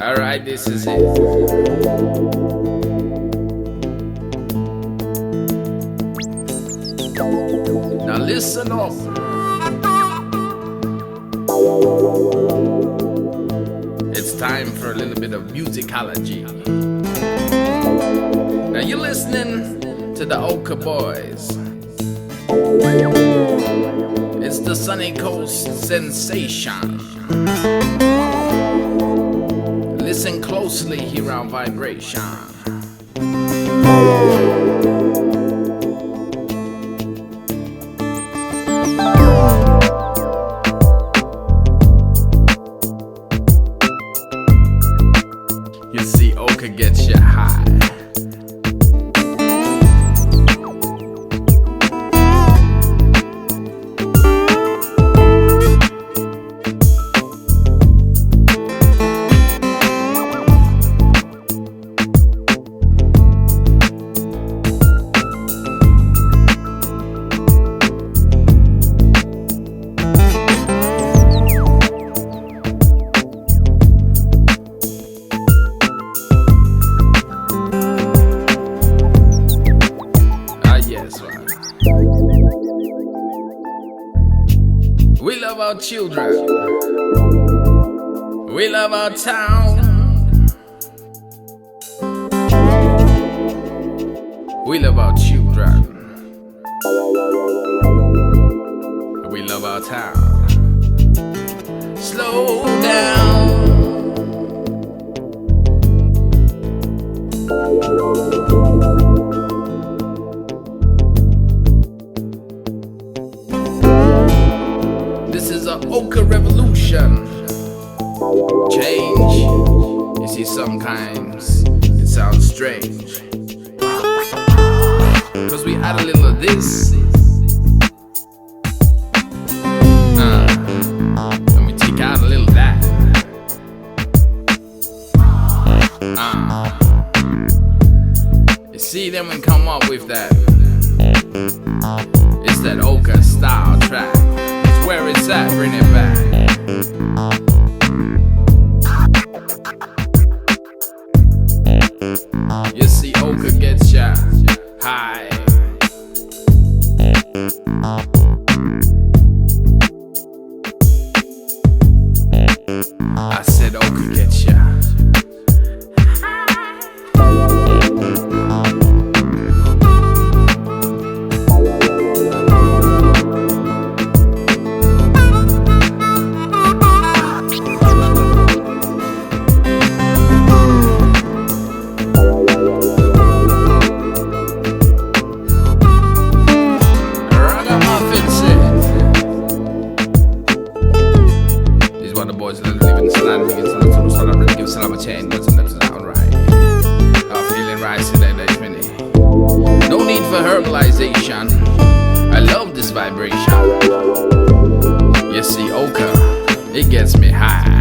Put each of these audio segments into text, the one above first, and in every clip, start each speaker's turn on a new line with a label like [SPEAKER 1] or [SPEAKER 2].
[SPEAKER 1] Alright, this is it. Now listen up. It's time for a little bit of musicology. Now you're listening to the Oka Boys. It's the Sunny Coast sensation. Listen closely here on vibration. You see, Oka gets you high. We love our children. We love our town. We love our children. We love our town. Slow down. This is an Oka revolution. Change. You see, sometimes it sounds strange, cause we add a little of this, and we take out a little of that. You see, then we come up with that. It's that Oka style track. Where it's at, bring it back. You see, Oka gets ya high. I said Oka gets ya. The boys living in the land, we get to the start up, give Salam a chain, what's the next down right? I'm feeling right today, that's many. No need for herbalization. I love this vibration. You see, Oka, it gets me high.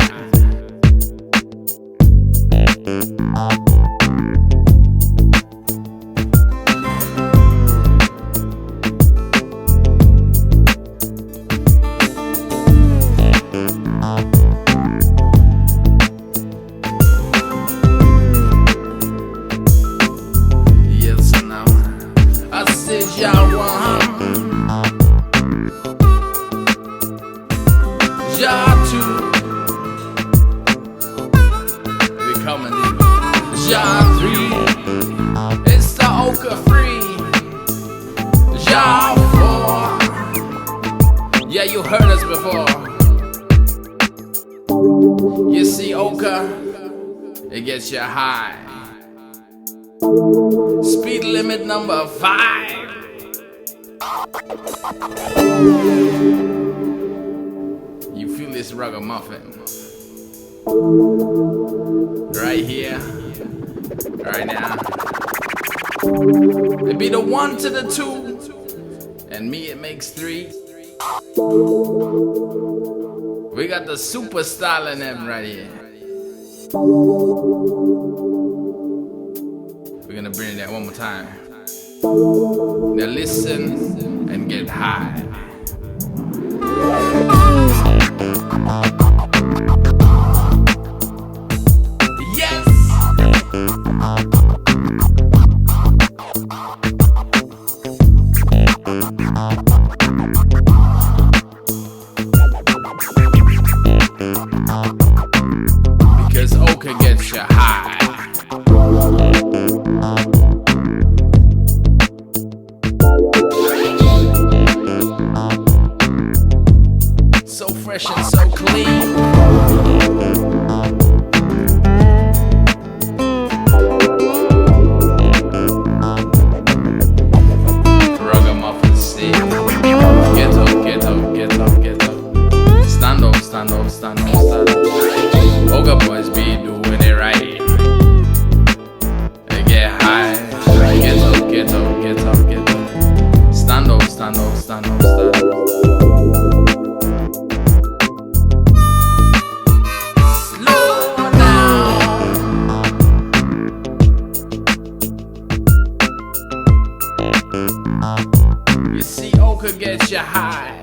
[SPEAKER 1] Ja 3, it's the Oka free. Ja 4, yeah, you heard us before. You see, Oka, it gets you high. Speed limit number 5. You feel this ragamuffin right here, right now. It be the 1 to the 2, and me it makes 3. We got the super style in them right here. We're gonna bring that one more time. Now listen and get high. Because Oka gets you high. So fresh and so clean. Ragamuffin scene. Get up, get up, get up, get up. Stand up, stand up, stand up, stand up. Oga boys be doing it right. They get high. Get up, get up, get up, get up. Stand up, stand up, stand up, stand up. You see, Oka gets you high.